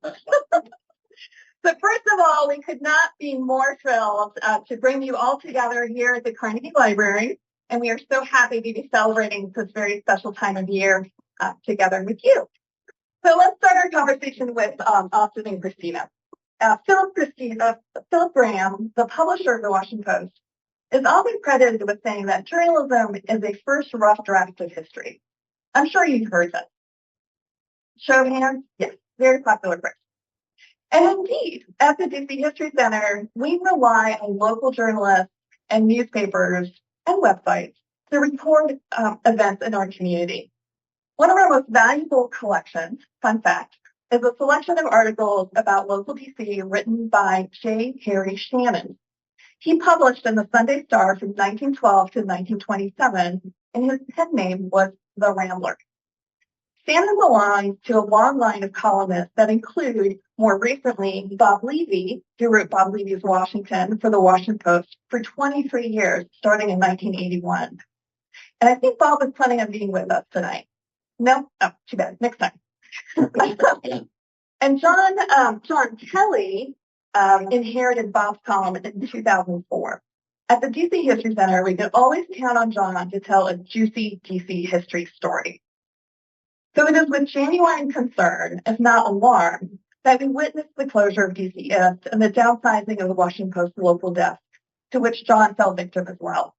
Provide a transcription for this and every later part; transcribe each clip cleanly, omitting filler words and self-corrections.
So first of all, we could not be more thrilled to bring you all together here at the Carnegie Library. And we are so happy to be celebrating this very special time of year together with you. So let's start our conversation with Austin and Christina. Philip Graham, the publisher of the Washington Post, is often credited with saying that journalism is a first rough draft of history. I'm sure you've heard that. Show of hands? Yes, very popular phrase. And indeed, at the DC History Center, we rely on local journalists and newspapers and websites to record events in our community. One of our most valuable collections, fun fact, is a selection of articles about local DC written by J. Harry Shannon. He published in the Sunday Star from 1912 to 1927, and his pen name was The Rambler. Shannon belongs to a long line of columnists that include, more recently, Bob Levy, who wrote Bob Levy's Washington for the Washington Post for 23 years, starting in 1981. And I think Bob is planning on being with us tonight. No? Oh, too bad. Next time. And John Kelly inherited Bob's column in 2004. At the DC History Center, we can always count on John to tell a juicy DC history story. So it is with genuine concern, if not alarm, that we witnessed the closure of DCist and the downsizing of the Washington Post local desk, to which John fell victim as well.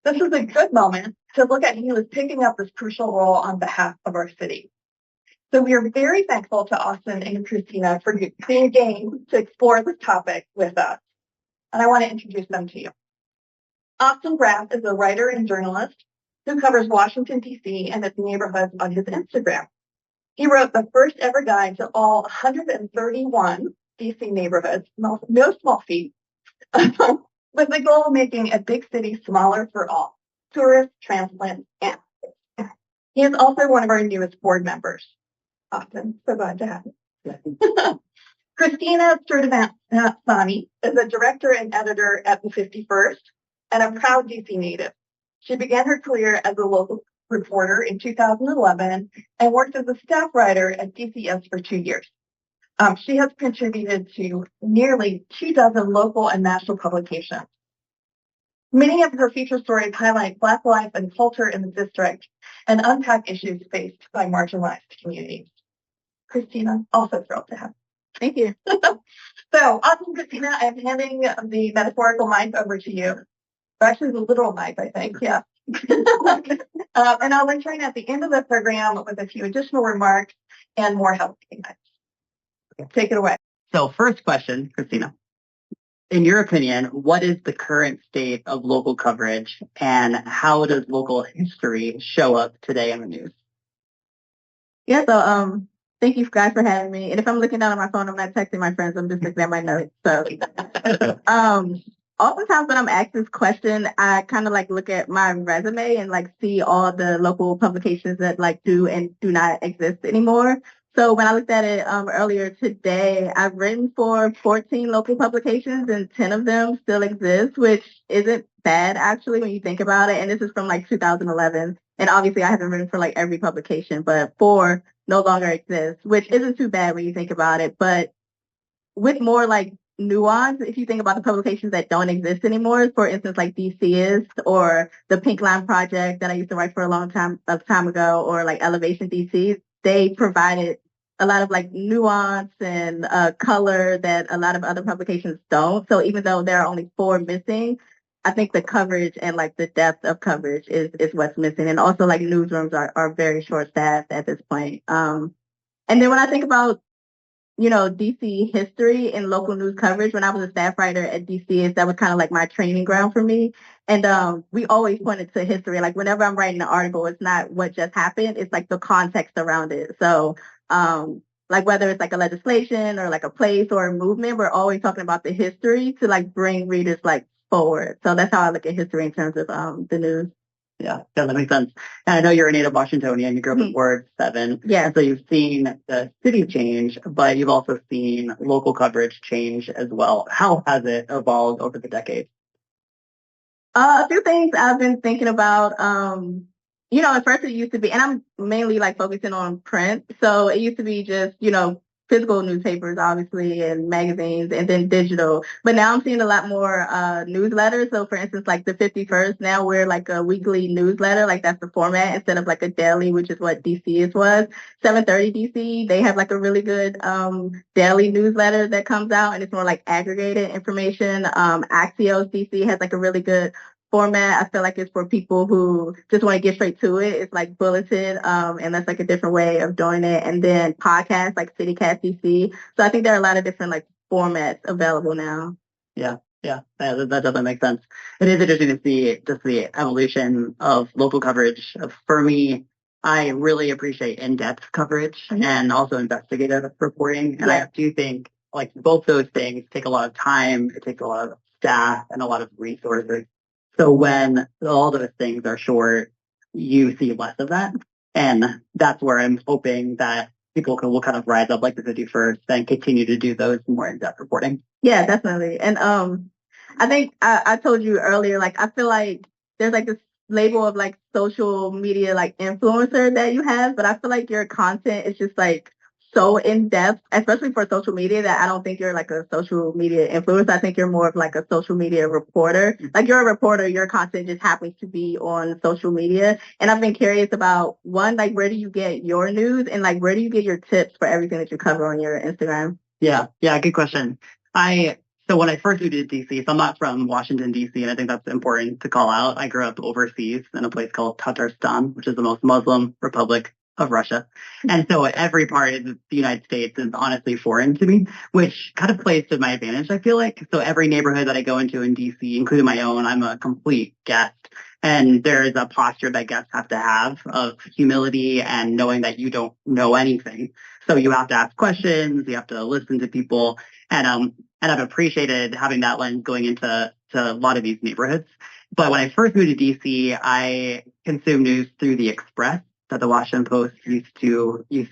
This is a good moment to look at who is picking up this crucial role on behalf of our city. So we are very thankful to Austin and Christina for being game to explore this topic with us. And I want to introduce them to you. Austin Graff is a writer and journalist who covers Washington, D.C. and its neighborhoods on his Instagram. He wrote the first ever guide to all 131 D.C. neighborhoods, no small feat, with the goal of making a big city smaller for all, tourists, transplants, and he is also one of our newest board members. Austin, so glad to have you. Christina Sturdivant Sani is a director and editor at the 51st and a proud D.C. native. She began her career as a local reporter in 2011 and worked as a staff writer at DCist for 2 years. She has contributed to nearly 24 local and national publications. Many of her feature stories highlight Black life and culture in the district and unpack issues faced by marginalized communities. Christina, also thrilled to have you. Thank you. So, awesome, Christina. I'm handing the metaphorical mic over to you. Or actually, the literal mic, I think. Yeah. And I'll return at the end of the program with a few additional remarks and more housekeeping items. Take it away. So, first question, Christina. In your opinion, what is the current state of local coverage, and how does local history show up today in the news? Yeah, so thank you guys for having me. And if I'm looking down at my phone, I'm not texting my friends, I'm just looking at my notes. So oftentimes when I'm asked this question, I kind of like look at my resume and like see all the local publications that like do and do not exist anymore. So when I looked at it earlier today, I've written for 14 local publications and 10 of them still exist, which isn't bad actually when you think about it. And this is from like 2011. And obviously I haven't written for like every publication, but 4 no longer exist, which isn't too bad when you think about it. But with more like nuance, if you think about the publications that don't exist anymore, for instance, like DCist or the Pink Line Project that I used to write for a long time ago, or like Elevation DC, they provided a lot of like nuance and color that a lot of other publications don't. So even though there are only 4 missing, I think the coverage and like the depth of coverage is what's missing. And also like newsrooms are very short staffed at this point. And then when I think about, you know, DC history and local news coverage, when I was a staff writer at DCist, that was kind of like my training ground for me. And we always pointed to history. Like whenever I'm writing an article, it's not what just happened. It's like the context around it. So like whether it's like a legislation or like a place or a movement, we're always talking about the history to like bring readers like forward. So that's how I look at history in terms of the news. Yeah, that makes sense. And I know you're a native Washingtonian. You grew up in Ward 7. Yeah. So you've seen the city change, but you've also seen local coverage change as well. How has it evolved over the decades? A few things I've been thinking about. You know, at first it used to be, and I'm mainly like focusing on print. So it used to be just, you know, physical newspapers, obviously, and magazines, and then digital. But now I'm seeing a lot more newsletters. So, for instance, like the 51st, now we're like a weekly newsletter. Like that's the format instead of like a daily, which is what DCist was. 730 DC, they have like a really good daily newsletter that comes out, and it's more like aggregated information. Axios DC has like a really good format. I feel like it's for people who just want to get straight to it. It's like bulleted, and that's like a different way of doing it. And then podcasts like CityCast DC. So I think there are a lot of different like formats available now. Yeah, that doesn't make sense. It is interesting to see just the evolution of local coverage. For me, I really appreciate in-depth coverage and also investigative reporting. And I do think like both those things take a lot of time. It takes a lot of staff and a lot of resources. So when all those things are short, you see less of that. And that's where I'm hoping that people will kind of rise up like the 51st and continue to do those more in-depth reporting. Yeah, definitely. And I think I told you earlier, like I feel like there's like this label of like social media like influencer that you have, but I feel like your content is just like so in depth, especially for social media, that I don't think you're like a social media influencer. I think you're more of like a social media reporter. Like you're a reporter, your content just happens to be on social media. And I've been curious about one, like where do you get your news, and like where do you get your tips for everything that you cover on your Instagram? Yeah, good question. So when I first moved to DC, so I'm not from Washington, DC, and I think that's important to call out. I grew up overseas in a place called Tatarstan, which is the most Muslim republic of Russia. And so every part of the United States is honestly foreign to me, which kind of plays to my advantage, I feel like. So every neighborhood that I go into in DC, including my own, I'm a complete guest. And there is a posture that guests have to have of humility and knowing that you don't know anything. So you have to ask questions, you have to listen to people. And I've appreciated having that lens going into a lot of these neighborhoods. But when I first moved to DC, I consumed news through the Express that the Washington Post used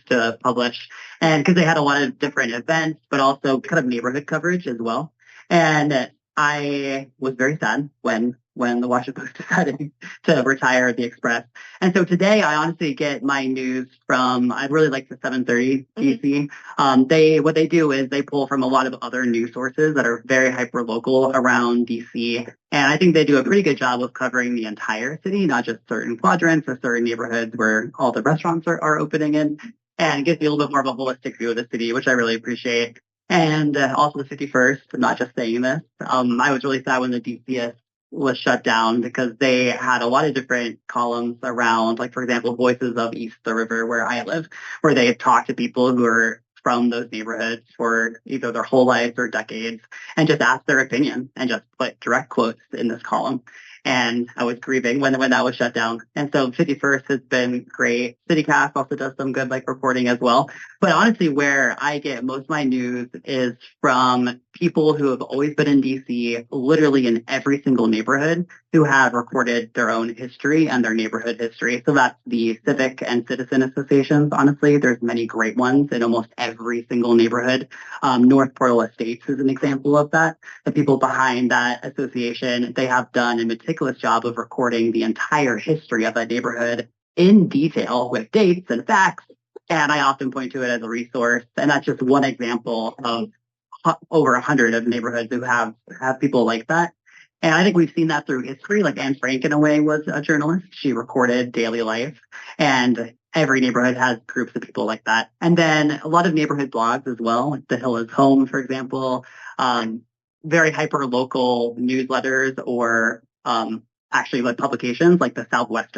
to publish, and because they had a lot of different events, but also kind of neighborhood coverage as well. And I was very sad when the Washington Post decided to retire the Express. And so today I honestly get my news from, I really like the 730 DC. What they do is they pull from a lot of other news sources that are very hyper local around DC. And I think they do a pretty good job of covering the entire city, not just certain quadrants or certain neighborhoods where all the restaurants are opening in. And it gives me a little bit more of a holistic view of the city, which I really appreciate. And also the 51st, I'm not just saying this. I was really sad when the DCist was shut down because they had a lot of different columns around, like, for example, Voices of East the River, where I live, where they talk to people who are from those neighborhoods for either their whole lives or decades and just ask their opinion and just put direct quotes in this column. And I was grieving when that was shut down. And so 51st has been great. CityCast also does some good like reporting as well. But honestly, where I get most of my news is from people who have always been in DC, literally in every single neighborhood, who have recorded their own history and their neighborhood history. So that's the civic and citizen associations. Honestly, there's many great ones in almost every single neighborhood. North Portal Estates is an example of that. The people behind that association, they have done a meticulous job of recording the entire history of that neighborhood in detail with dates and facts. And I often point to it as a resource. And that's just one example of over 100 of neighborhoods who have people like that. And I think we've seen that through history. Like Anne Frank, in a way, was a journalist. She recorded daily life. And every neighborhood has groups of people like that. And then a lot of neighborhood blogs as well, like The Hill is Home, for example. Very hyper-local newsletters or actually like publications like the Southwest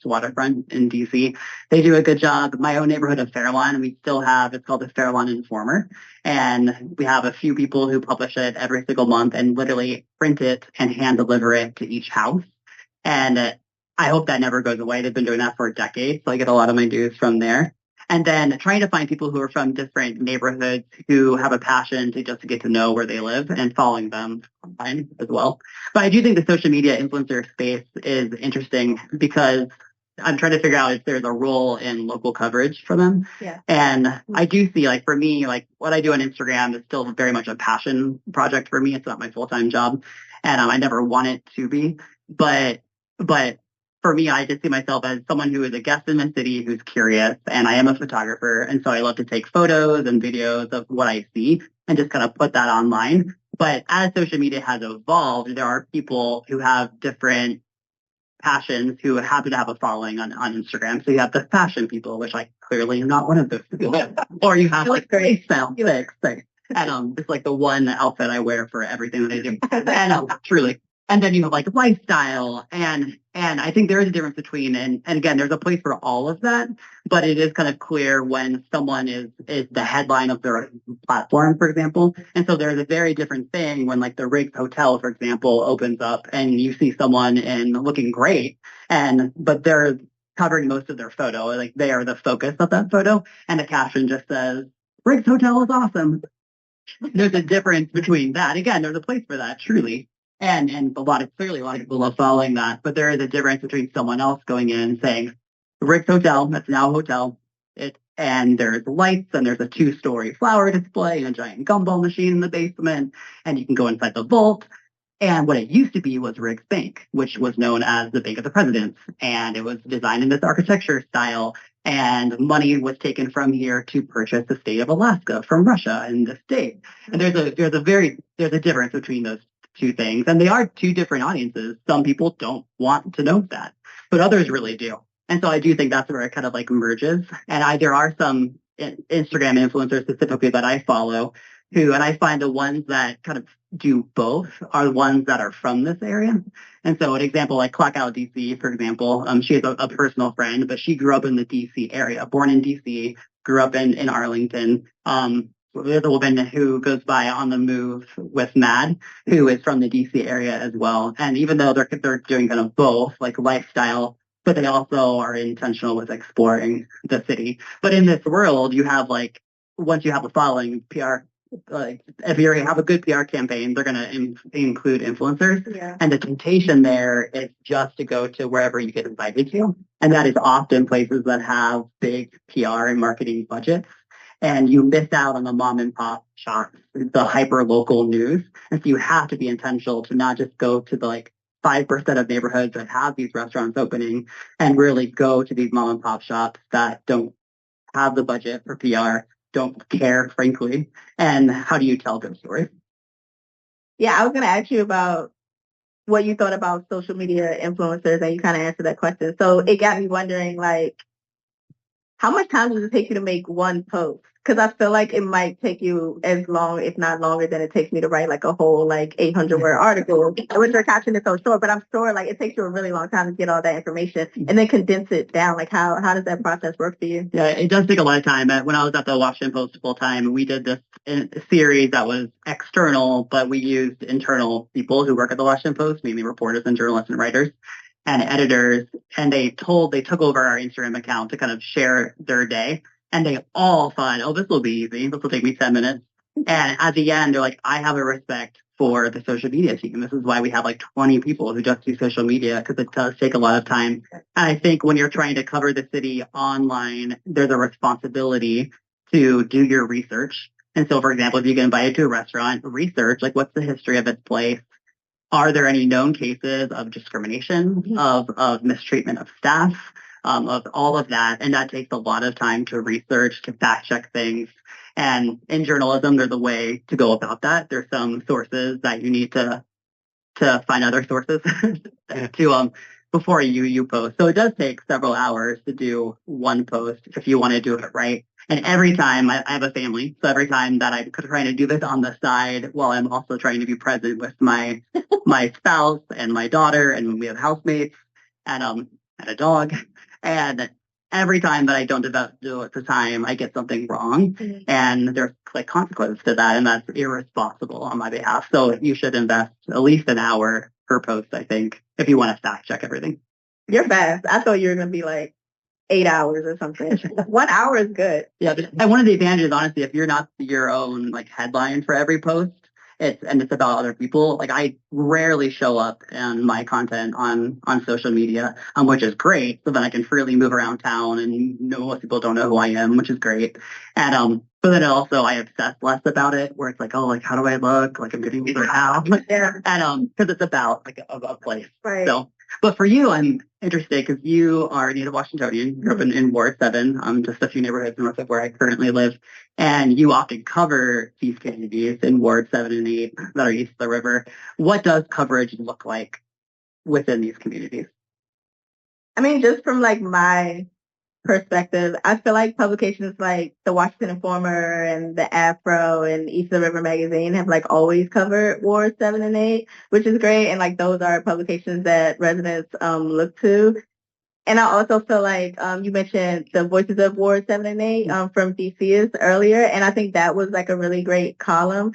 Waterfront in DC. They do a good job. My own neighborhood of Fairlawn, we still have, it's called the Fairlawn Informer. And we have a few people who publish it every single month and literally print it and hand deliver it to each house. And I hope that never goes away. They've been doing that for decades. So I get a lot of my news from there. And then trying to find people who are from different neighborhoods who have a passion to just get to know where they live and following them online as well. But I do think the social media influencer space is interesting because I'm trying to figure out if there's a role in local coverage for them. Yeah. And I do see, like, for me, like what I do on Instagram is still very much a passion project for me. It's not my full-time job. And I never want it to be. But for me, I just see myself as someone who is a guest in the city who's curious, and I am a photographer. And so I love to take photos and videos of what I see and just kind of put that online. But as social media has evolved, there are people who have different passions who happen to have a following on Instagram. So you have the fashion people, which I clearly am not one of those people. Or you have like lifestyle fix. And it's like the one outfit I wear for everything that I do. And truly. And then you have like lifestyle and I think there is a difference between and again there's a place for all of that, but it is kind of clear when someone is the headline of their platform, for example. And so there's a very different thing when like the Riggs Hotel, for example, opens up and you see someone looking great but they're covering most of their photo, like they are the focus of that photo, and the caption just says Riggs Hotel is awesome. There's a difference between that. Again, there's a place for that, truly. And clearly a lot of people love following that, but there is a difference between someone else going in and saying, Rick's Hotel, that's now a hotel. And there's lights and there's a 2-story flower display and a giant gumball machine in the basement. And you can go inside the vault. And what it used to be was Rick's Bank, which was known as the Bank of the Presidents. And it was designed in this architecture style. And money was taken from here to purchase the state of Alaska from Russia and the state. And there's a difference between those two things. And they are two different audiences. Some people don't want to know that, but others really do. And so I do think that's where it kind of like merges. And there are some Instagram influencers specifically that I follow and I find the ones that kind of do both are the ones that are from this area. And so an example like Clock Out DC, for example, she is a personal friend, but she grew up in the DC area, born in DC, grew up in Arlington. There's a woman who goes by On the Move with Mad, who is from the DC area as well. And even though they're doing kind of both, like lifestyle, but they also are intentional with exploring the city. But in this world, you have like, once you have a following, PR, like if you have a good PR campaign, they're going to include influencers. Yeah. And the temptation there is just to go to wherever you get invited to. And that is often places that have big PR and marketing budgets. And you miss out on the mom and pop shops, the hyper local news. And so you have to be intentional to not just go to the like 5% of neighborhoods that have these restaurants opening and really go to these mom and pop shops that don't have the budget for PR, don't care, frankly. And how do you tell good stories? Yeah, I was going to ask you about what you thought about social media influencers, and you kind of answered that question. So it got me wondering, like, how much time does it take you to make one post? Because I feel like it might take you as long, if not longer, than it takes me to write like a whole like 800-word article, which your caption is so short. But I'm sure like it takes you a really long time to get all that information and then condense it down. Like how does that process work for you? Yeah, it does take a lot of time. When I was at the Washington Post full time, we did this series that was external, but we used internal people who work at the Washington Post, mainly reporters and journalists and writers and editors, and they took over our Instagram account to kind of share their day, and they all thought, oh, this will be easy. This will take me 10 minutes. And at the end, they're like, I have a respect for the social media team. This is why we have like 20 people who just do social media, because it does take a lot of time. And I think when you're trying to cover the city online, there's a responsibility to do your research. And so, for example, if you get invited to a restaurant, research, like what's the history of its place? Are there any known cases of discrimination, of mistreatment of staff, of all of that? And that takes a lot of time to research, to fact check things. And in journalism, there's a way to go about that. There's some sources that you need to find other sources to before you post. So it does take several hours to do one post if you want to do it right. And every time I have a family, so every time that I'm trying to do this on the side while I'm also trying to be present with my spouse and my daughter, and we have housemates and a dog, and every time that I don't do it the time, I get something wrong, and there's like consequences to that, and that's irresponsible on my behalf. So you should invest at least an hour per post, I think, if you want to fact check everything. You're fast. I thought you were going to be like 8 hours or something. 1 hour is good. Yeah, and one of the advantages, honestly, if you're not your own like headline for every post, it's about other people. Like I rarely show up in my content on social media, which is great. So then I can freely move around town, and most people don't know who I am, which is great. And but then also I obsess less about it, where it's like, oh, like how do I look? Like I'm getting either how. Yeah. And because it's about like a place. Right. So But for you, I'm interested because you are a native Washingtonian. You grew up in Ward 7, just a few neighborhoods north of where I currently live. And you often cover these communities in Ward 7 and 8 that are east of the river. What does coverage look like within these communities? I mean, just from like my perspective, I feel like publications like the Washington Informer and the Afro and East of the River magazine have like always covered Ward 7 and 8, which is great. And like those are publications that residents look to. And I also feel like you mentioned the Voices of Ward 7 and 8 from DCist earlier, and I think that was like a really great column.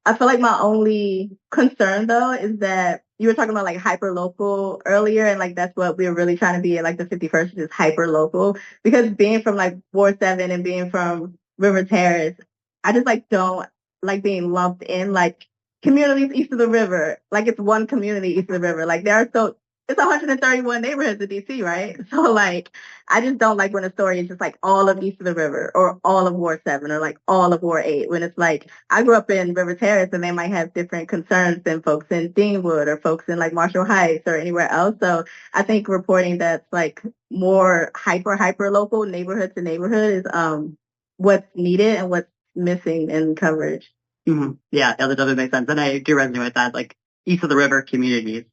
I feel like my only concern though is that you were talking about like hyper local earlier, and like that's what we were really trying to be at like the 51st is hyper local. Because being from like Ward 7 and being from River Terrace, I just like don't like being lumped in like communities east of the river. Like it's one community east of the river. Like there are so it's 131 neighborhoods in DC, right? So like I just don't like when a story is just like all of east of the river or all of Ward 7 or like all of Ward 8 when it's like I grew up in River Terrace and they might have different concerns than folks in Deanwood or folks in like Marshall Heights or anywhere else. So I think reporting that's like more hyper local neighborhood to neighborhood is what's needed and what's missing in coverage. Mm-hmm. Yeah, that doesn't make sense. And I do resonate with that. Like east of the river communities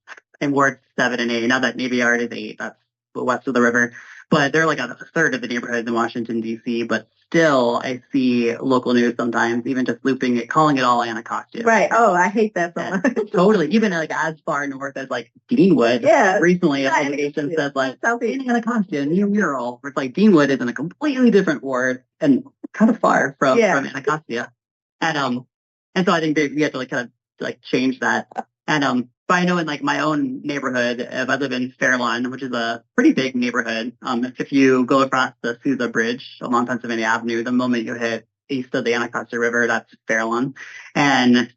in Ward 7 and 8, now that Navy Yard is 8, that's west of the river. But they're like a third of the neighborhoods in Washington, D.C., but still I see local news sometimes, even just looping it, calling it all Anacostia. Right. Oh, I hate that so much. Totally. Even like as far north as like Deanwood. Yeah. Recently, a publication says like Anacostia, new mural. Where it's like Deanwood is in a completely different ward and kind of far from Anacostia. And so I think we have to like kind of like change that. And but I know in like my own neighborhood, if I live in Fairlawn, which is a pretty big neighborhood, if you go across the Sousa Bridge along Pennsylvania Avenue, the moment you hit east of the Anacostia River, that's Fairlawn. And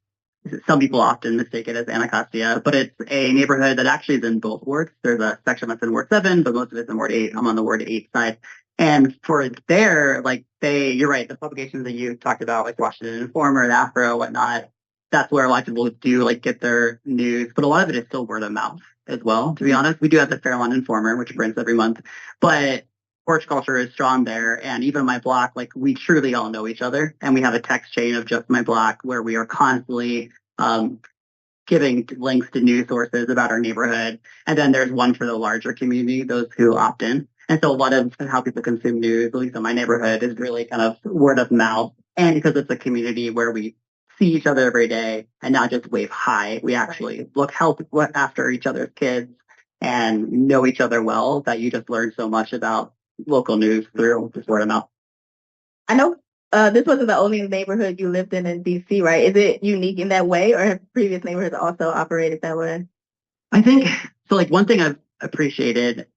some people often mistake it as Anacostia, but it's a neighborhood that actually is in both wards. There's a section that's in Ward 7, but most of it's in Ward 8. I'm on the Ward 8 side. And for there, like you're right, the publications that you talked about, like Washington Informer, the Afro, whatnot, that's where a lot of people do like get their news. But a lot of it is still word of mouth as well, to be honest. We do have the Fairlawn Informer, which prints every month, but porch culture is strong there. And even in my block, like we truly all know each other. And we have a text chain of just my block where we are constantly giving links to news sources about our neighborhood. And then there's one for the larger community, those who opt in. And so a lot of how people consume news, at least in my neighborhood, is really kind of word of mouth. And because it's a community where we see each other every day and not just wave hi, we actually help after each other's kids and know each other well, that you just learn so much about local news through just word of mouth. I know this wasn't the only neighborhood you lived in DC, right? Is it unique in that way, or have previous neighborhoods also operated that way? I think so. Like one thing I've appreciated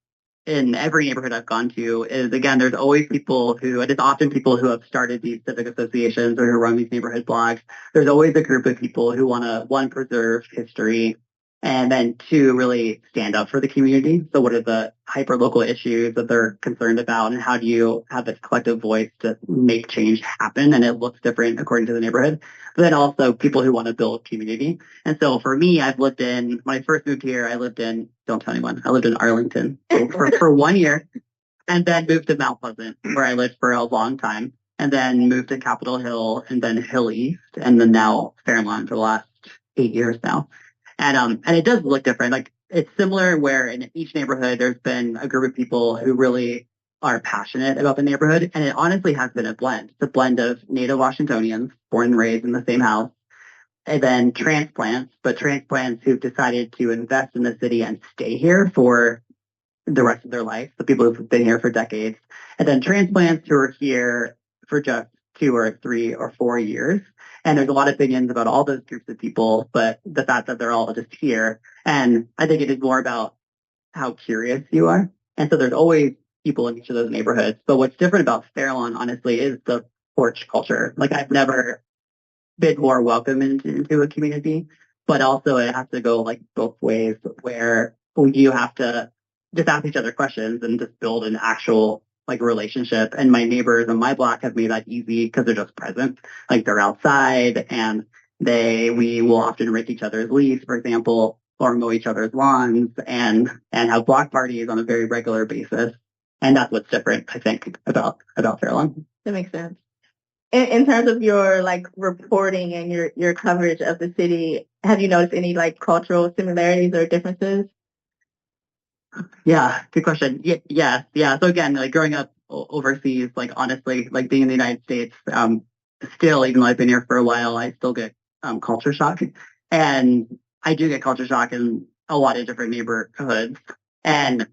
in every neighborhood I've gone to is, again, there's always people who, and it's often people who have started these civic associations or who run these neighborhood blogs. There's always a group of people who want to, one, preserve history, and then two, really stand up for the community. So what are the hyper-local issues that they're concerned about, and how do you have this collective voice to make change happen? And it looks different according to the neighborhood. But then also people who want to build community. And so for me, when I first moved here, don't tell anyone, I lived in Arlington for 1 year, and then moved to Mount Pleasant, where I lived for a long time, and then moved to Capitol Hill, and then Hill East, and then now Fairlawn for the last 8 years now. And it does look different. Like it's similar where in each neighborhood, there's been a group of people who really are passionate about the neighborhood. And it honestly has been a blend. It's a blend of native Washingtonians, born and raised in the same house, and then transplants, but transplants who've decided to invest in the city and stay here for the rest of their life. The people who've been here for decades. And then transplants who are here for just 2 or 3 or 4 years. And there's a lot of opinions about all those groups of people, but the fact that they're all just here. And I think it is more about how curious you are. And so there's always people in each of those neighborhoods. But what's different about Fairlawn, honestly, is the porch culture. Like I've never been more welcome into a community, but also it has to go like both ways, where you have to just ask each other questions and just build an actual like relationship. And my neighbors on my block have made that easy because they're just present. Like they're outside and we will often rake each other's leaves, for example. or mow each other's lawns and have block parties on a very regular basis. And that's what's different, I think, about Fairlawn. That makes sense. In terms of your like reporting and your coverage of the city, have you noticed any like cultural similarities or differences? Yeah, good question. Yeah. So again, like growing up overseas, like honestly, like being in the United States, still, even though I've been here for a while, I still get culture shock. And I do get culture shock in a lot of different neighborhoods. And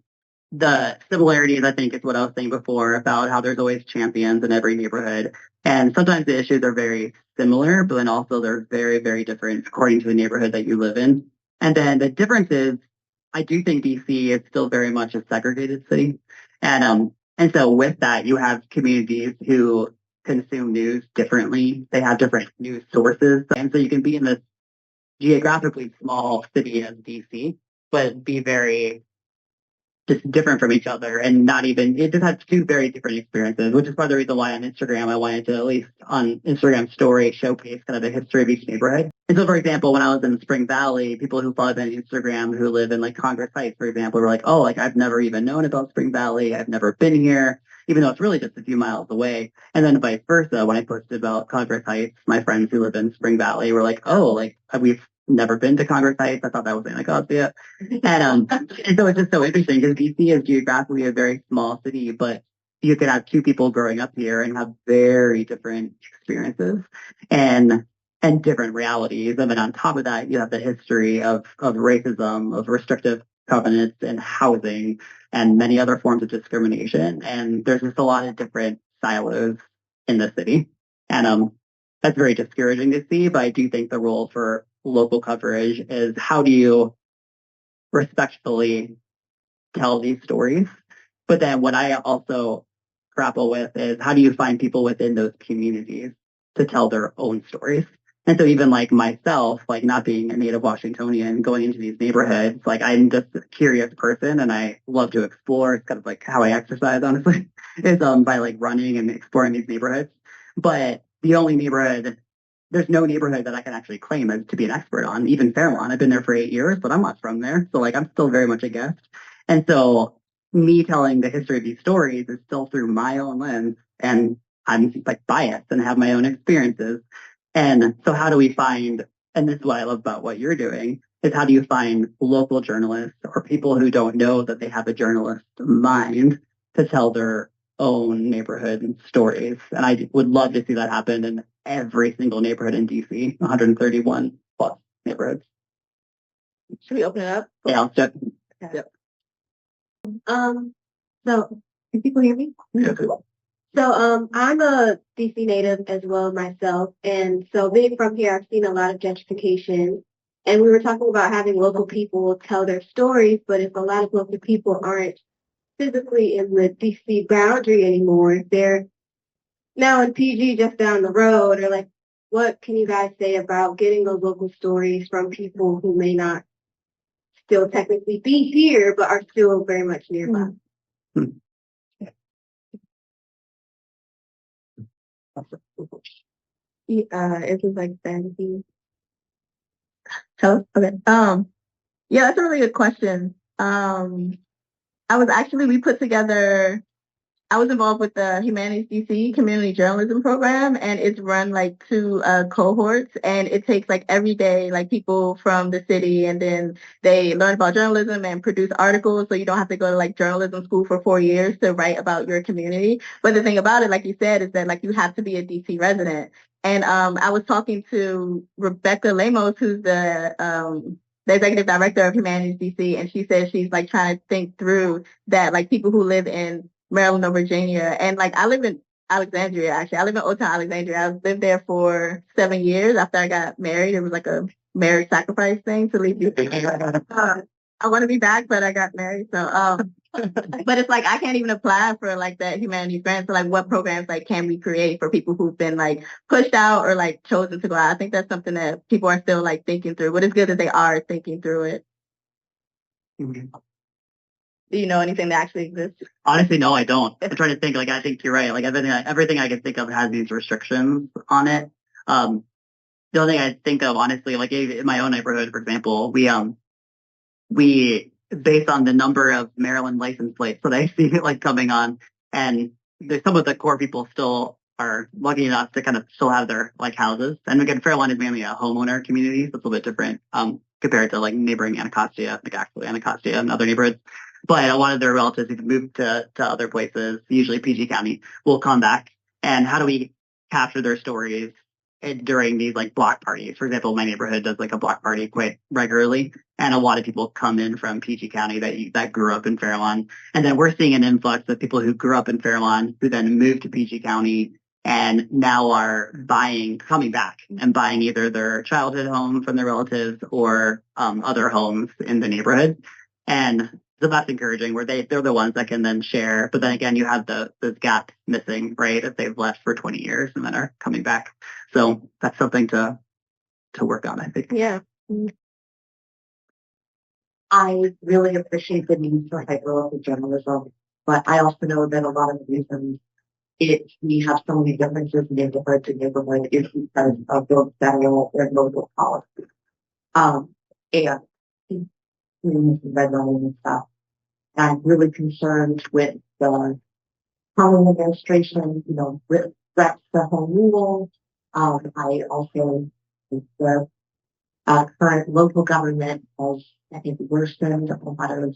the similarities, I think, is what I was saying before about how there's always champions in every neighborhood. And sometimes the issues are very similar, but then also they're very, very different according to the neighborhood that you live in. And then the difference is, I do think DC is still very much a segregated city. And so with that, you have communities who consume news differently. They have different news sources. And so you can be in this geographically small city as DC, but be very just different from each other and not even, it just has two very different experiences, which is part of the reason why on Instagram, I wanted to at least on Instagram story showcase kind of the history of each neighborhood. And so, for example, when I was in Spring Valley, people who follow me on Instagram who live in like Congress Heights, for example, were like, oh, like I've never even known about Spring Valley. I've never been here, even though it's really just a few miles away. And then vice versa, when I posted about Congress Heights, my friends who live in Spring Valley were like, oh, like we've never been to Congress Heights. I thought that was in Anacostia. And so it's just so interesting because DC is geographically a very small city, but you could have two people growing up here and have very different experiences and different realities. And then on top of that, you have the history of racism, of restrictive covenants and housing and many other forms of discrimination. And there's just a lot of different silos in the city. And that's very discouraging to see, but I do think the role for local coverage is how do you respectfully tell these stories? But then what I also grapple with is how do you find people within those communities to tell their own stories? And so even like myself, like not being a native Washingtonian, going into these neighborhoods, like I'm just a curious person and I love to explore. It's kind of like how I exercise, honestly, is by like running and exploring these neighborhoods. But the only neighborhood, there's no neighborhood that I can actually claim as to be an expert on, even Fairlawn. I've been there for 8 years, but I'm not from there. So like I'm still very much a guest. And so me telling the history of these stories is still through my own lens and I'm like biased and have my own experiences. And so how do we find, and this is what I love about what you're doing, is how do you find local journalists or people who don't know that they have a journalist mind to tell their own neighborhood stories. And I would love to see that happen in every single neighborhood in DC, 131 plus neighborhoods. Should we open it up? Yeah, let's do it. Okay. So can people hear me? Yeah. So I'm a DC native as well myself, and so being from here, I've seen a lot of gentrification. And we were talking about having local people tell their stories, but if a lot of local people aren't physically in the DC boundary anymore, they're now in PG just down the road, or like, what can you guys say about getting those local stories from people who may not still technically be here, but are still very much nearby? Mm-hmm. It was like fantasy. Hello? Okay. Yeah, that's a really good question. We put together, I was involved with the Humanities DC Community Journalism Program, and it's run like 2 cohorts, and it takes like every day, like people from the city, and then they learn about journalism and produce articles, so you don't have to go to like journalism school for 4 years to write about your community. But the thing about it, like you said, is that like you have to be a DC resident. And I was talking to Rebecca Lemos, who's the executive director of Humanities DC, and she said she's like trying to think through that, like people who live in Maryland or Virginia. And like I live in Alexandria, actually. I live in Old Town Alexandria. I lived there for 7 years after I got married. It was like a marriage sacrifice thing to leave you. I want to be back, but I got married. So, but it's like I can't even apply for like that humanities grant. So like what programs like can we create for people who've been like pushed out or like chosen to go out? I think that's something that people are still like thinking through. But it's good that they are thinking through it. Mm-hmm. Do you know anything that actually exists? Honestly, no, I don't. I'm trying to think. Like, I think you're right. Like, everything I can think of has these restrictions on it. The only thing I think of, honestly, like in my own neighborhood, for example, we based on the number of Maryland license plates that I see like coming on, and some of the core people still are lucky enough to kind of still have their like houses. And again, Fairlawn is mainly a homeowner community, so it's a little bit different compared to like neighboring Anacostia, like actually Anacostia and other neighborhoods. But a lot of their relatives who've moved to other places, usually PG County, will come back. And how do we capture their stories during these like block parties? For example, my neighborhood does like a block party quite regularly, and a lot of people come in from PG County that grew up in Fairlawn. And then we're seeing an influx of people who grew up in Fairlawn who then moved to PG County and now are coming back and buying either their childhood home from their relatives or other homes in the neighborhood. And so that's encouraging, where they're the ones that can then share. But then again, you have those gaps missing, right? If they've left for 20 years and then are coming back. So that's something to work on, I think. Yeah. I really appreciate the need for hyperlocal journalism, but I also know that a lot of the reasons we have so many differences neighborhood to neighborhood is because of those federal and local policies. And red line and stuff. And I'm really concerned with the current administration, reps the home rule. I also think the current local government has, I think, worsened a lot of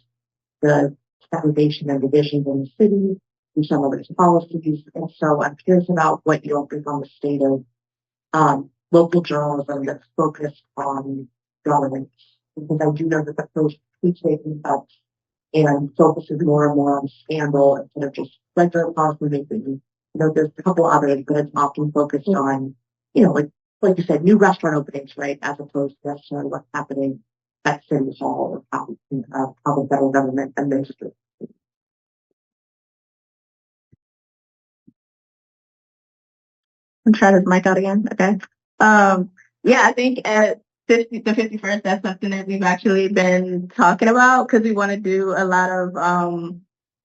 the segregation and divisions in the city through some of its policies. And so I'm curious about what you'll think on the state of local journalism that's focused on governance. Because I do know that the post keeps making cuts and focuses more and more on scandal instead of just regular policy making. There's a couple others, but it's often focused on, like you said, new restaurant openings, right? As opposed to necessarily what's happening at City Hall or how the federal government administers. I'm trying this mic out again. Okay. Yeah, I think at the 51st, that's something that we've actually been talking about because we want to do a lot of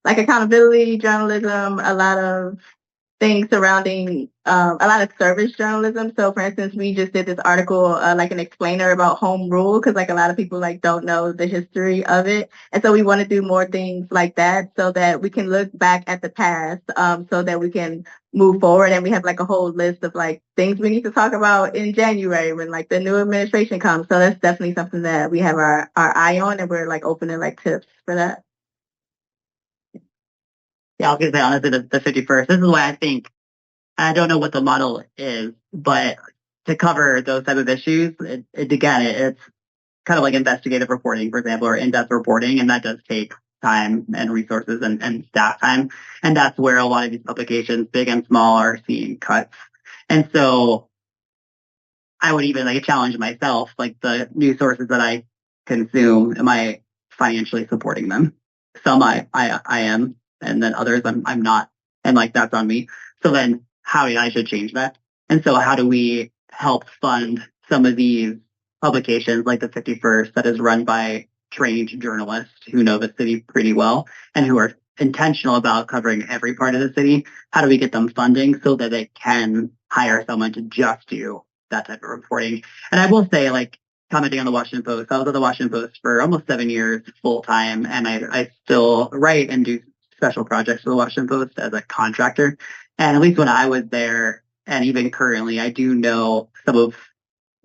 like accountability journalism, a lot of things surrounding a lot of service journalism. So for instance, we just did this article, like an explainer about home rule, because like a lot of people like don't know the history of it. And so we want to do more things like that so that we can look back at the past, so that we can move forward. And we have like a whole list of like things we need to talk about in January when like the new administration comes. So that's definitely something that we have our eye on, and we're like open to like tips for that. Yeah, I was going to say, honestly, the 51st, this is why I think, I don't know what the model is, but to cover those type of issues, it's kind of like investigative reporting, for example, or in-depth reporting, and that does take time and resources and staff time. And that's where a lot of these publications, big and small, are seeing cuts. And so I would even like challenge myself, like the news sources that I consume, am I financially supporting them? Some I am, and then others I'm not, and like that's on me. So then I should change that. And so how do we help fund some of these publications like the 51st that is run by trained journalists who know the city pretty well and who are intentional about covering every part of the city? How do we get them funding so that they can hire someone to just do that type of reporting? And I will say, like, commenting on the Washington Post, I was at the Washington Post for almost 7 years full time, and I still write and do special projects for the Washington Post as a contractor. And at least when I was there, and even currently, I do know some of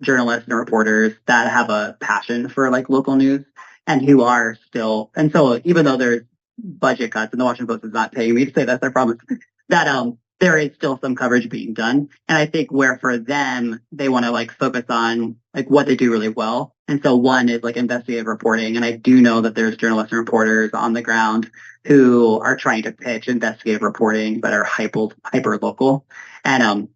journalists and reporters that have a passion for like local news and who are still, and so even though there's budget cuts and the Washington Post is not paying me to say that, I promise, that there is still some coverage being done. And I think where for them, they want to like focus on like what they do really well. And so one is like investigative reporting. And I do know that there's journalists and reporters on the ground who are trying to pitch investigative reporting but are hyper local. And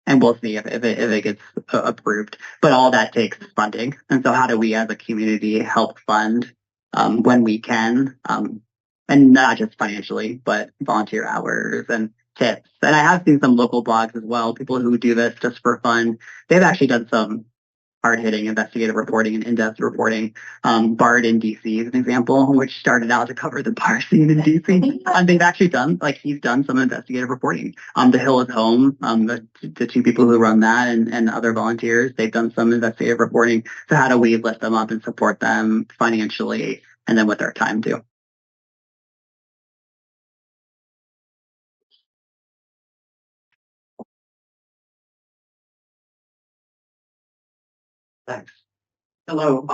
we'll see if it gets approved. But all that takes funding. And so how do we as a community help fund when we can? And not just financially, but volunteer hours and tips. And I have seen some local blogs as well, people who do this just for fun. They've actually done some hard-hitting investigative reporting and in-depth reporting. Bard in DC is an example, which started out to cover the bar scene in DC. They've actually done, like, he's done some investigative reporting. The Hill is Home, the two people who run that and other volunteers, they've done some investigative reporting. So how do we lift them up and support them financially and then with their time too? Thanks. Hello.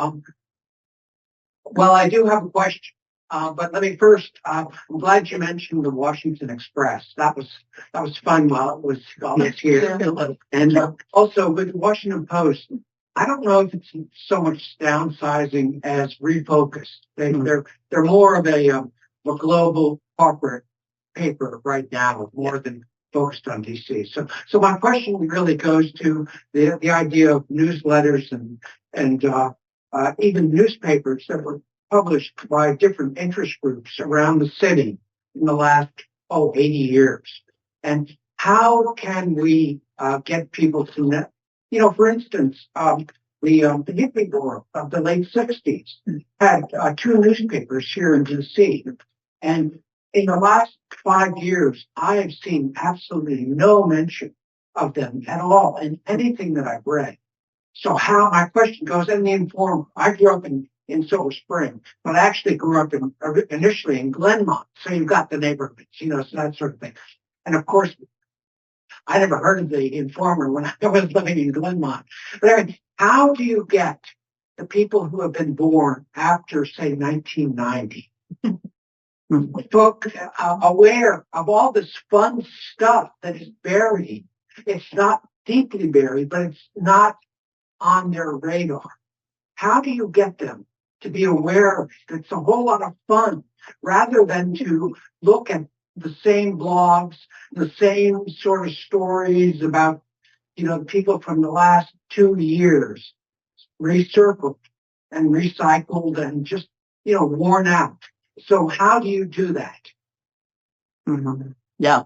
Well, I do have a question, but let me first. I'm glad you mentioned the Washington Express. That was fun while it was here, and also with the Washington Post. I don't know if it's so much downsizing as refocused. They're more of a global corporate paper right now, more than focused on DC. So my question really goes to the idea of newsletters and even newspapers that were published by different interest groups around the city in the last 80 years. And how can we get people to know? For instance, the hippie world of the late 60s had two newspapers here in DC. And in the last 5 years, I have seen absolutely no mention of them at all in anything that I've read. So my question goes, and the Informer, I grew up in Silver Spring, but I actually grew up initially in Glenmont. So you've got the neighborhoods, so that sort of thing. And of course, I never heard of the Informer when I was living in Glenmont. But anyway, how do you get the people who have been born after, say, 1990 book aware of all this fun stuff that is buried? It's not deeply buried, but it's not on their radar. How do you get them to be aware of it? It's a whole lot of fun rather than to look at the same blogs, the same sort of stories about, people from the last 2 years recircled and recycled and just, worn out. So how do you do that? Mm-hmm. Yeah,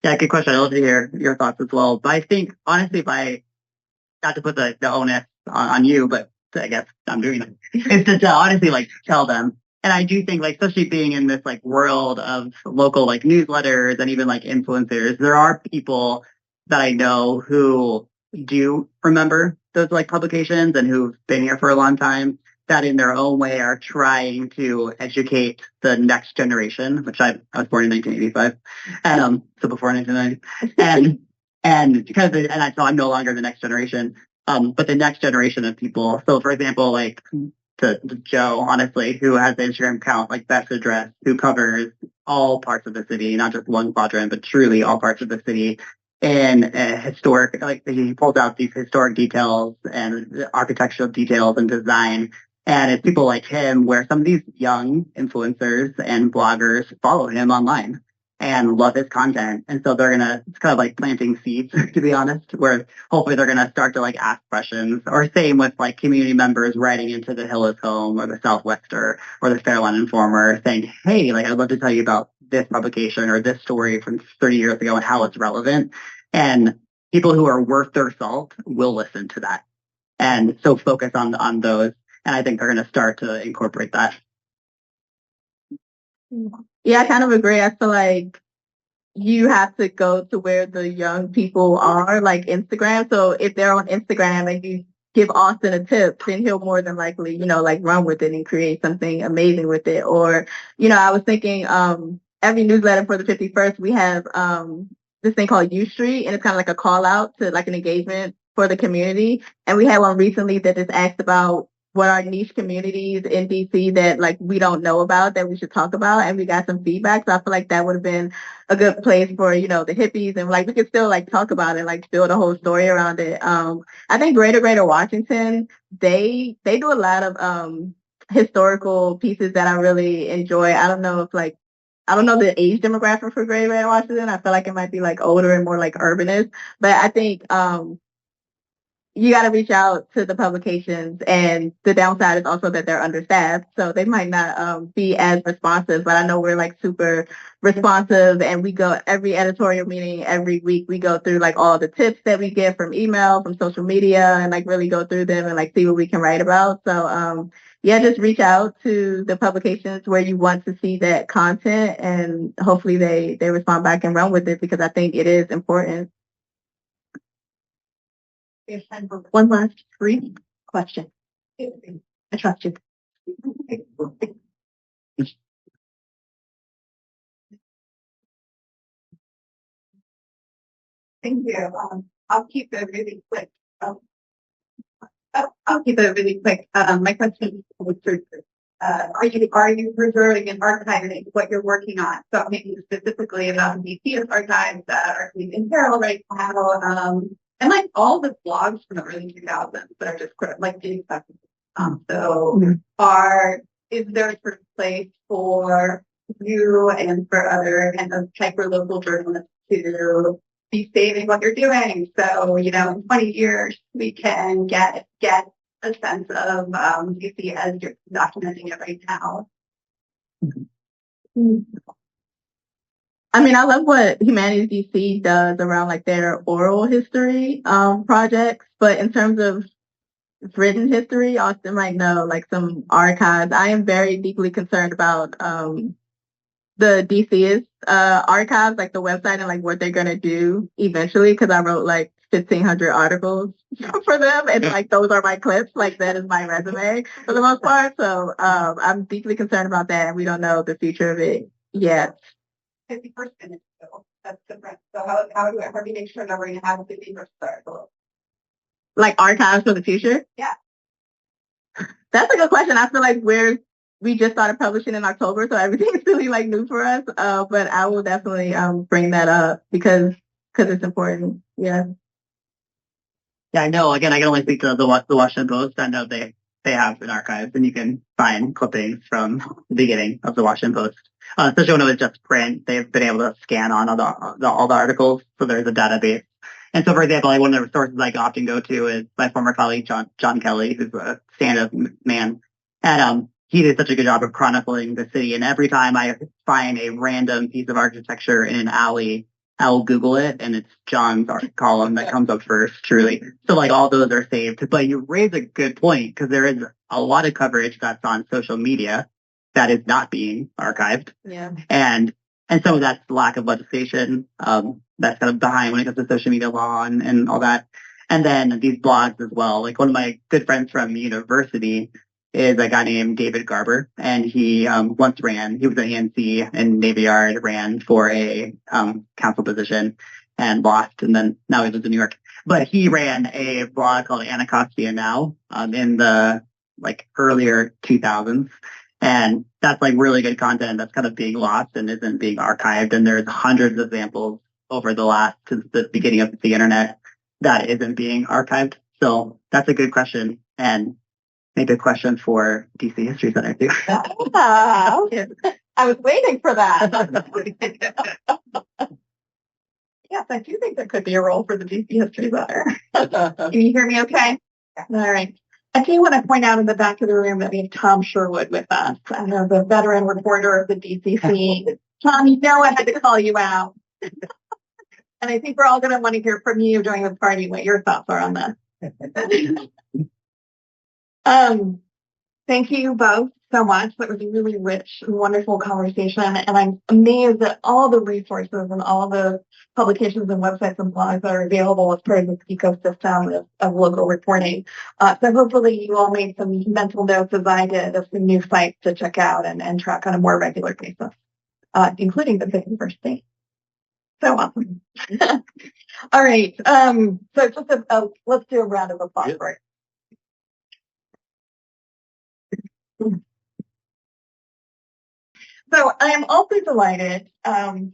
good question. I'd love to hear your thoughts as well. But I think, honestly, if I not to put the onus on you, but I guess I'm doing it. It's to honestly tell them. And I do think especially being in this world of local newsletters and even influencers, there are people that I know who do remember those publications and who've been here for a long time that in their own way are trying to educate the next generation, which I was born in 1985, and so before 1990, so I'm no longer the next generation, but the next generation of people. So, for example, to Joe, honestly, who has the Instagram account Best Address, who covers all parts of the city, not just one quadrant, but truly all parts of the city. And historic, he pulls out these historic details and architectural details and design. And it's people like him where some of these young influencers and bloggers follow him online and love his content. And so they're it's kind of planting seeds, to be honest, where hopefully they're going to start to ask questions, or same with community members writing into the Hill is Home or the Southwester or the Fairlawn Informer saying, hey, I'd love to tell you about this publication or this story from 30 years ago and how it's relevant. And people who are worth their salt will listen to that. And so focus on those. And I think they're going to start to incorporate that. Yeah, I kind of agree. I feel like you have to go to where the young people are, like Instagram. So if they're on Instagram and you give Austin a tip, then he'll more than likely, run with it and create something amazing with it. Or, I was thinking every newsletter for the 51st, we have this thing called U Street, and it's kind of like a call out to an engagement for the community. And we had one recently that just asked about what are niche communities in DC that we don't know about that we should talk about, and we got some feedback. So I feel like that would have been a good place for the hippies, and we could still talk about it, build a whole story around it. I think Greater Washington, they do a lot of historical pieces that I really enjoy. I don't know if I don't know the age demographic for Greater Washington. I feel like it might be older and more urbanist, but I think you got to reach out to the publications, and the downside is also that they're understaffed, so they might not be as responsive. But I know we're like super responsive, and we go every editorial meeting every week. We go through like all the tips that we get from email, from social media, and like really go through them and like see what we can write about. So yeah, just reach out to the publications where you want to see that content, and hopefully they respond back and run with it, because I think it is important. We have time for one last brief question. I trust you. Thank you. I'll keep it really quick. I'll keep it really quick. My question was are you preserving and archiving what you're working on? So maybe specifically about the DCist archives that are in peril right now, and like all the blogs from the early 2000s that are just like being affected. Is there a sort of place for you and for other kind of hyper local journalists to be saving what you're doing? So, in 20 years, we can get a sense of DC as you're documenting it right now. I mean, I love what Humanities DC does around like their oral history projects, but in terms of written history, Austin might know like some archives. I am very deeply concerned about the DCist archives, like the website, and like what they're gonna do eventually, because I wrote like 1,500 articles for them, and like those are my clips, like that is my resume for the most part. So I'm deeply concerned about that, and we don't know the future of it yet. 50%, so that's different. So how do we make sure that we're going to have a 50% article? Like archives for the future? Yeah. That's a good question. I feel like we just started publishing in October, so everything's really like new for us. But I will definitely bring that up because it's important. Yeah. Yeah, I know. Again, I can only speak to the Washington Post. I know they have an archive, and you can find clippings from the beginning of the Washington Post. Especially when it was just print, they've been able to scan on all the articles, so there's a database. And so, for example, like one of the sources I often go to is my former colleague John Kelly, who's a stand-up man, and he did such a good job of chronicling the city. And every time I find a random piece of architecture in an alley, I'll Google it, and it's John's column that comes up first, truly. So, like, all those are saved. But you raise a good point, because there is a lot of coverage that's on social media that is not being archived. Yeah. And some of that's lack of legislation that's kind of behind when it comes to social media law and all that. And then these blogs as well. Like, one of my good friends from university is a guy named David Garber, and he once ran, he was an ANC in Navy Yard, ran for a council position and lost, and then now he lives in New York. But he ran a blog called Anacostia Now in the like earlier 2000s. And that's like really good content that's kind of being lost and isn't being archived. And there's hundreds of examples over since the beginning of the internet that isn't being archived. So that's a good question, and maybe a question for DC History Center too. I was waiting for that. Yes, I do think there could be a role for the DC History Center. Can you hear me okay? All right. I do want to point out in the back of the room that we have Tom Sherwood with us. I know the veteran reporter of the DCC. Tom, you know I had to call you out. And I think we're all going to want to hear from you during the party what your thoughts are on that. Thank you both so much. That was a really rich and wonderful conversation. And I'm amazed at all the resources and all the publications and websites and blogs that are available as part of this ecosystem of local reporting. So hopefully you all made some mental notes as I did of some new sites to check out and track on a more regular basis, including the 51st state. So awesome. All right. So just let's do a round of applause for it. So I am also delighted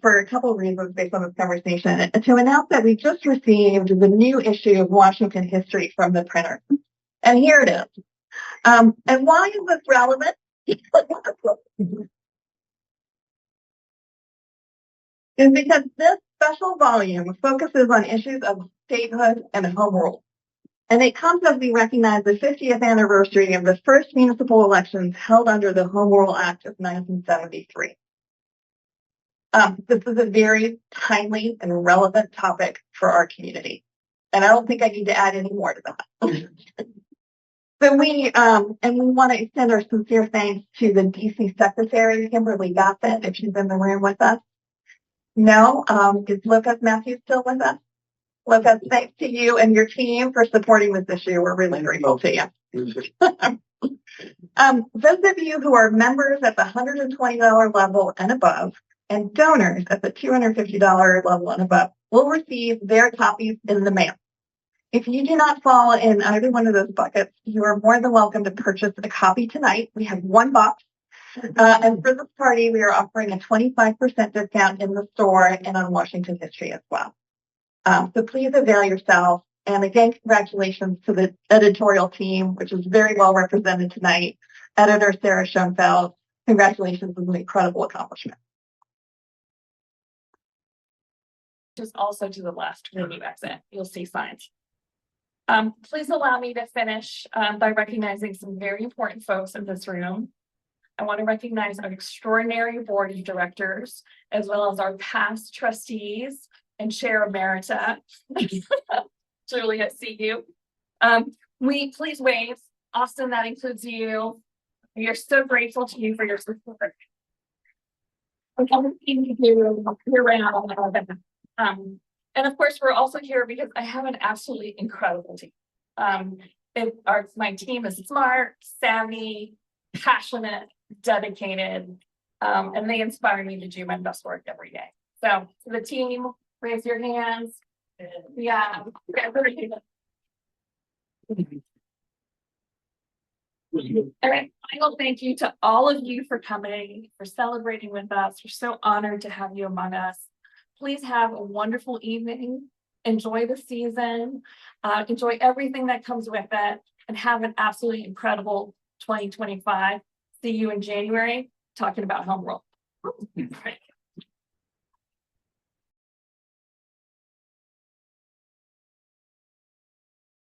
for a couple of reasons based on this conversation to announce that we just received the new issue of Washington History from the printer. And here it is. And why is this relevant? Is because this special volume focuses on issues of statehood and home rule. And it comes as we recognize the 50th anniversary of the first municipal elections held under the Home Rule Act of 1973. This is a very timely and relevant topic for our community. And I don't think I need to add any more to that. So we want to extend our sincere thanks to the DC Secretary, Kimberly Gossett, if she's in the room with us. No, is Lucas Matthews still with us? Lucas, thanks to you and your team for supporting this issue. We're really grateful to you. Those of you who are members at the $120 level and above, and donors at the $250 level and above, will receive their copies in the mail. If you do not fall in either one of those buckets, you are more than welcome to purchase a copy tonight. We have one box. And for this party, we are offering a 25% discount in the store and on Washington history as well. So please avail yourself. And again, congratulations to the editorial team, which is very well represented tonight. Editor Sarah Schoenfeld, congratulations on an incredible accomplishment. Just also to the left when you exit, you'll see signs. Please allow me to finish by recognizing some very important folks in this room. I want to recognize our extraordinary board of directors, as well as our past trustees and chair emerita. Julie, I see you. We please wave. Austin, that includes you. We are so grateful to you for your support. Everything you do year-round. And of course, we're also here because I have an absolutely incredible team. My team is smart, savvy, passionate, dedicated, and they inspire me to do my best work every day. So to the team, raise your hands. Yeah. All right. Final thank you to all of you for coming, for celebrating with us. We're so honored to have you among us. Please have a wonderful evening. Enjoy the season. Enjoy everything that comes with it, and have an absolutely incredible 2025. See you in January talking about home rule.